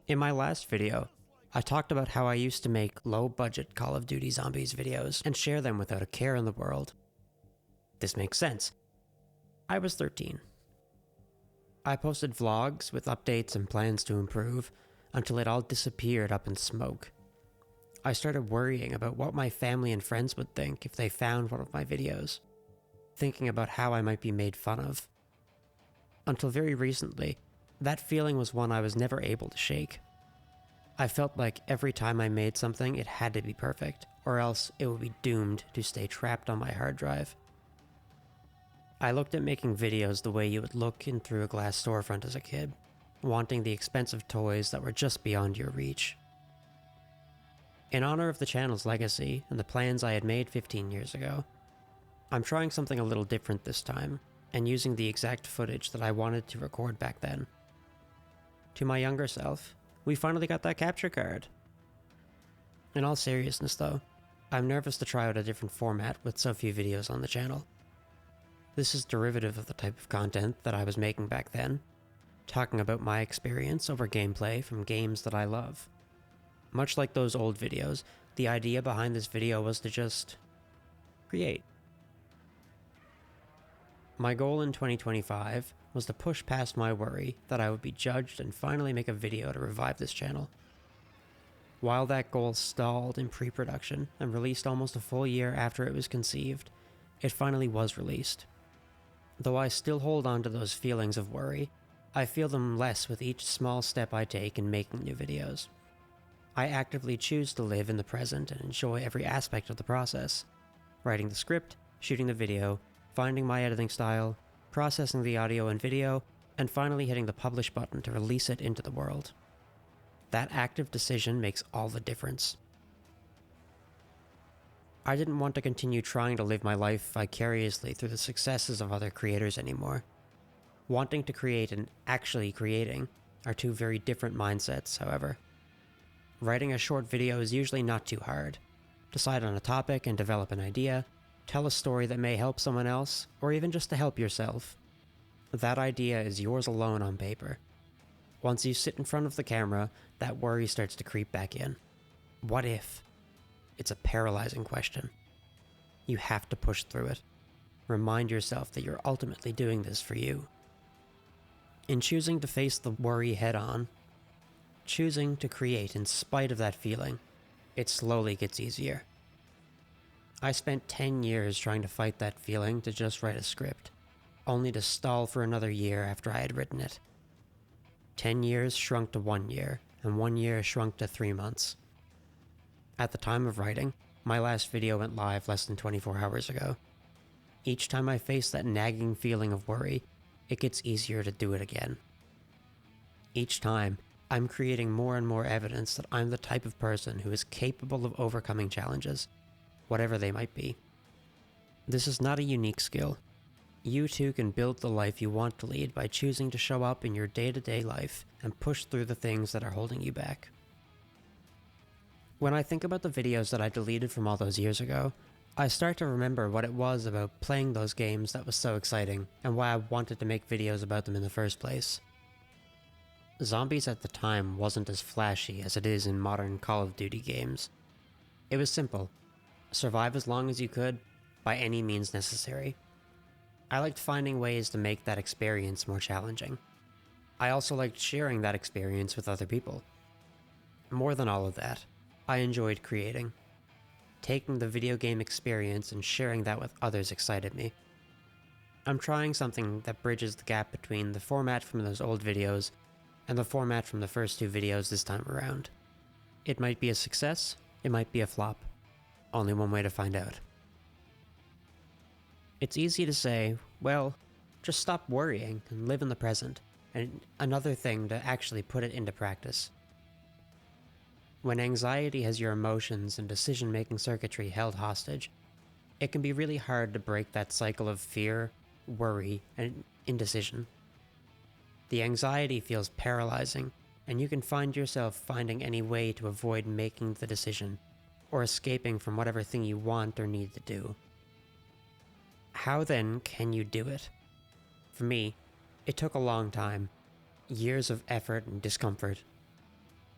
In my last video, I talked about how I used to make low-budget Call of Duty Zombies videos and share them without a care in the world. This makes sense. I was 13. I posted vlogs with updates and plans to improve until it all disappeared up in smoke. I started worrying about what my family and friends would think if they found one of my videos, thinking about how I might be made fun of. Until very recently, that feeling was one I was never able to shake. I felt like every time I made something, it had to be perfect, or else it would be doomed to stay trapped on my hard drive. I looked at making videos the way you would look in through a glass storefront as a kid, wanting the expensive toys that were just beyond your reach. In honor of the channel's legacy and the plans I had made 15 years ago, I'm trying something a little different this time, and using the exact footage that I wanted to record back then. To my younger self, we finally got that capture card. In all seriousness though, I'm nervous to try out a different format with so few videos on the channel. This is derivative of the type of content that I was making back then, talking about my experience over gameplay from games that I love. Much like those old videos, the idea behind this video was to just create. My goal in 2025 was to push past my worry that I would be judged and finally make a video to revive this channel. While that goal stalled in pre-production and released almost a full year after it was conceived, it finally was released. Though I still hold on to those feelings of worry, I feel them less with each small step I take in making new videos. I actively choose to live in the present and enjoy every aspect of the process. Writing the script, shooting the video, finding my editing style, processing the audio and video, and finally hitting the publish button to release it into the world. That active decision makes all the difference. I didn't want to continue trying to live my life vicariously through the successes of other creators anymore. Wanting to create and actually creating are two very different mindsets, however. Writing a short video is usually not too hard. Decide on a topic and develop an idea, tell a story that may help someone else, or even just to help yourself. That idea is yours alone on paper. Once you sit in front of the camera, that worry starts to creep back in. What if? It's a paralyzing question. You have to push through it. Remind yourself that you're ultimately doing this for you. In choosing to face the worry head on, choosing to create in spite of that feeling, it slowly gets easier. I spent 10 years trying to fight that feeling to just write a script, only to stall for another year after I had written it. 10 years shrunk to 1 year, and 1 year shrunk to 3 months. At the time of writing, my last video went live less than 24 hours ago. Each time I face that nagging feeling of worry, it gets easier to do it again. Each time, I'm creating more and more evidence that I'm the type of person who is capable of overcoming challenges, whatever they might be. This is not a unique skill. You too can build the life you want to lead by choosing to show up in your day-to-day life and push through the things that are holding you back. When I think about the videos that I deleted from all those years ago, I start to remember what it was about playing those games that was so exciting and why I wanted to make videos about them in the first place. Zombies at the time wasn't as flashy as it is in modern Call of Duty games. It was simple. Survive as long as you could, by any means necessary. I liked finding ways to make that experience more challenging. I also liked sharing that experience with other people. More than all of that, I enjoyed creating. Taking the video game experience and sharing that with others excited me. I'm trying something that bridges the gap between the format from those old videos and the format from the first two videos this time around. It might be a success, it might be a flop. Only one way to find out. It's easy to say, well, just stop worrying and live in the present, and another thing to actually put it into practice. When anxiety has your emotions and decision-making circuitry held hostage, it can be really hard to break that cycle of fear, worry, and indecision. The anxiety feels paralyzing, and you can find yourself finding any way to avoid making the decision, or escaping from whatever thing you want or need to do. How then can you do it? For me, it took a long time, years of effort and discomfort.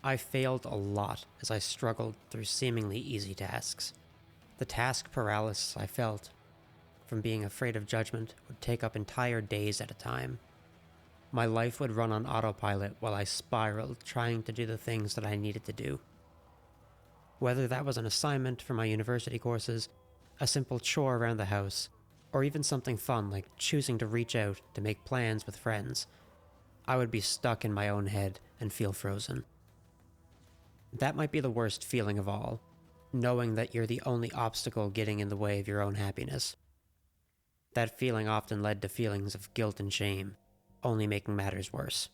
I failed a lot as I struggled through seemingly easy tasks. The task paralysis I felt from being afraid of judgment would take up entire days at a time. My life would run on autopilot while I spiraled trying to do the things that I needed to do. Whether that was an assignment for my university courses, a simple chore around the house, or even something fun like choosing to reach out to make plans with friends, I would be stuck in my own head and feel frozen. That might be the worst feeling of all, knowing that you're the only obstacle getting in the way of your own happiness. That feeling often led to feelings of guilt and shame, only making matters worse.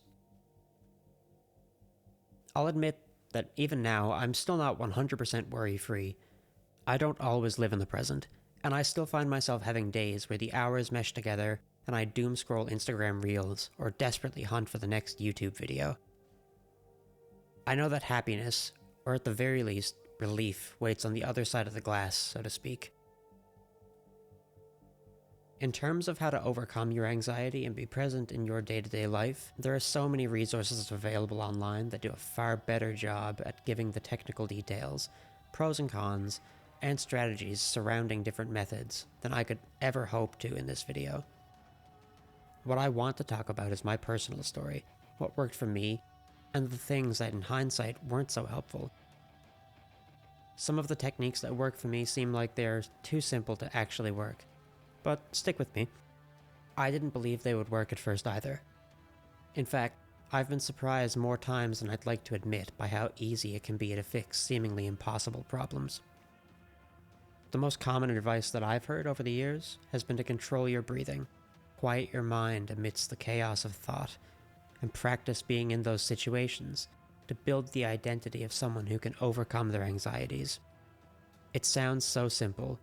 I'll admit that even now, I'm still not 100% worry-free. I don't always live in the present, and I still find myself having days where the hours mesh together and I doom scroll Instagram Reels or desperately hunt for the next YouTube video. I know that happiness, or at the very least, relief, waits on the other side of the glass, so to speak. In terms of how to overcome your anxiety and be present in your day-to-day life, there are so many resources available online that do a far better job at giving the technical details, pros and cons, and strategies surrounding different methods than I could ever hope to in this video. What I want to talk about is my personal story, what worked for me, and the things that in hindsight weren't so helpful. Some of the techniques that work for me seem like they're too simple to actually work. But stick with me. I didn't believe they would work at first either. In fact, I've been surprised more times than I'd like to admit by how easy it can be to fix seemingly impossible problems. The most common advice that I've heard over the years has been to control your breathing, quiet your mind amidst the chaos of thought, and practice being in those situations to build the identity of someone who can overcome their anxieties. It sounds so simple.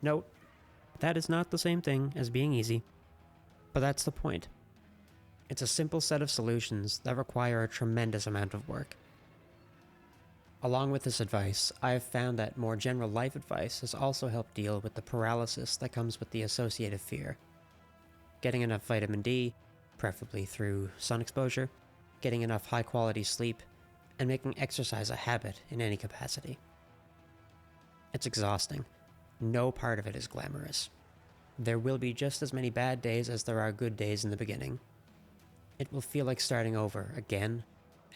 Note, that is not the same thing as being easy, but that's the point. It's a simple set of solutions that require a tremendous amount of work. Along with this advice, I have found that more general life advice has also helped deal with the paralysis that comes with the associated fear. Getting enough vitamin D, preferably through sun exposure, getting enough high-quality sleep, and making exercise a habit in any capacity. It's exhausting. No part of it is glamorous. There will be just as many bad days as there are good days in the beginning. It will feel like starting over again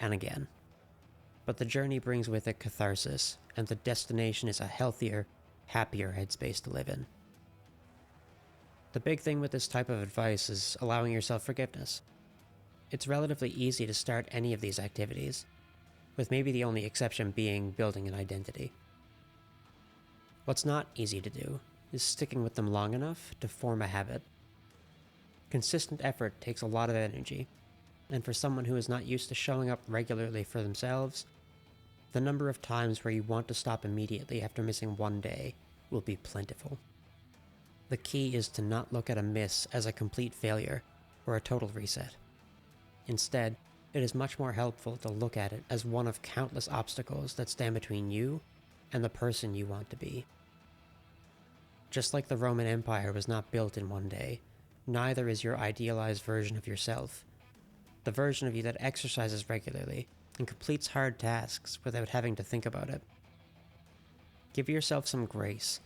and again. But the journey brings with it catharsis, and the destination is a healthier, happier headspace to live in. The big thing with this type of advice is allowing yourself forgiveness. It's relatively easy to start any of these activities, with maybe the only exception being building an identity. What's not easy to do is sticking with them long enough to form a habit. Consistent effort takes a lot of energy, and for someone who is not used to showing up regularly for themselves, the number of times where you want to stop immediately after missing one day will be plentiful. The key is to not look at a miss as a complete failure or a total reset. Instead, it is much more helpful to look at it as one of countless obstacles that stand between you and the person you want to be. Just like the Roman Empire was not built in one day, neither is your idealized version of yourself. The version of you that exercises regularly and completes hard tasks without having to think about it. Give yourself some grace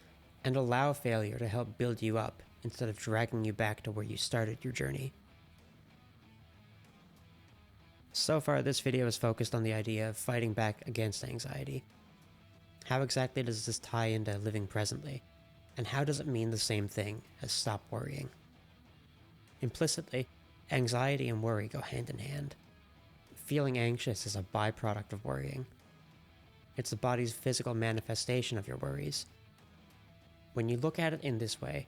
and allow failure to help build you up instead of dragging you back to where you started your journey. So far, this video is focused on the idea of fighting back against anxiety. How exactly does this tie into living presently? And how does it mean the same thing as stop worrying? Implicitly, anxiety and worry go hand in hand. Feeling anxious is a byproduct of worrying. It's the body's physical manifestation of your worries. When you look at it in this way,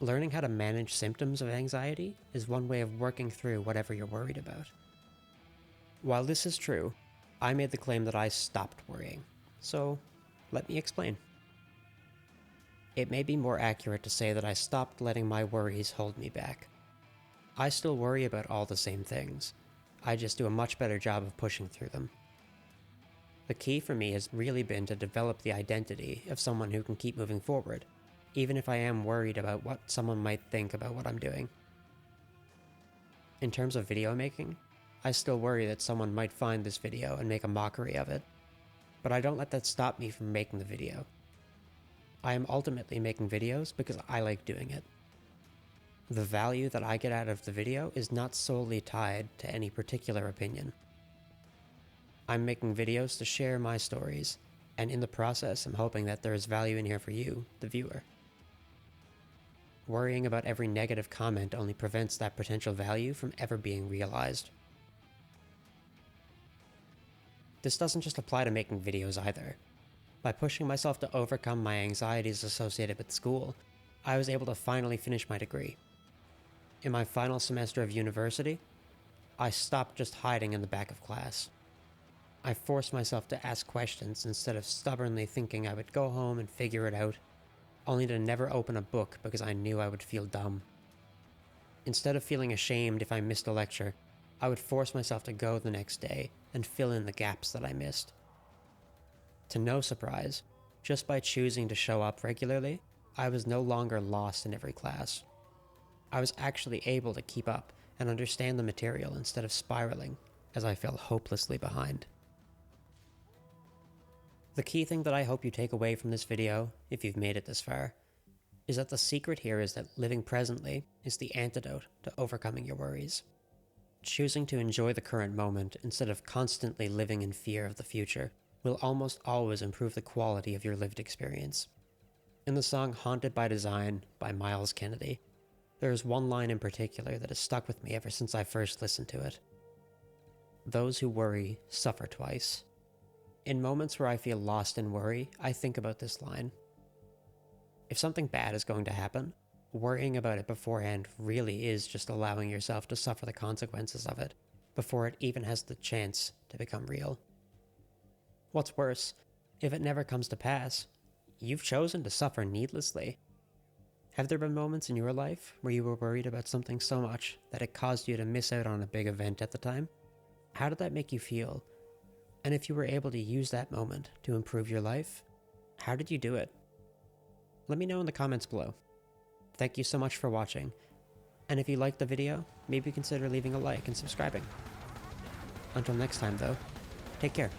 learning how to manage symptoms of anxiety is one way of working through whatever you're worried about. While this is true, I made the claim that I stopped worrying, so let me explain. It may be more accurate to say that I stopped letting my worries hold me back. I still worry about all the same things. I just do a much better job of pushing through them. The key for me has really been to develop the identity of someone who can keep moving forward, even if I am worried about what someone might think about what I'm doing. In terms of video making, I still worry that someone might find this video and make a mockery of it, but I don't let that stop me from making the video. I am ultimately making videos because I like doing it. The value that I get out of the video is not solely tied to any particular opinion. I'm making videos to share my stories, and in the process I'm hoping that there is value in here for you, the viewer. Worrying about every negative comment only prevents that potential value from ever being realized. This doesn't just apply to making videos either. By pushing myself to overcome my anxieties associated with school, I was able to finally finish my degree. In my final semester of university, I stopped just hiding in the back of class. I forced myself to ask questions instead of stubbornly thinking I would go home and figure it out, only to never open a book because I knew I would feel dumb. Instead of feeling ashamed if I missed a lecture, I would force myself to go the next day and fill in the gaps that I missed. To no surprise, just by choosing to show up regularly, I was no longer lost in every class. I was actually able to keep up and understand the material instead of spiraling as I fell hopelessly behind. The key thing that I hope you take away from this video, if you've made it this far, is that the secret here is that living presently is the antidote to overcoming your worries. Choosing to enjoy the current moment instead of constantly living in fear of the future will almost always improve the quality of your lived experience. In the song Haunted by Design by Myles Kennedy, there is one line in particular that has stuck with me ever since I first listened to it. Those who worry suffer twice. In moments where I feel lost in worry, I think about this line. If something bad is going to happen, worrying about it beforehand really is just allowing yourself to suffer the consequences of it before it even has the chance to become real. What's worse, if it never comes to pass, you've chosen to suffer needlessly. Have there been moments in your life where you were worried about something so much that it caused you to miss out on a big event at the time? How did that make you feel? And if you were able to use that moment to improve your life, how did you do it? Let me know in the comments below. Thank you so much for watching, and if you liked the video, maybe consider leaving a like and subscribing. Until next time though, take care.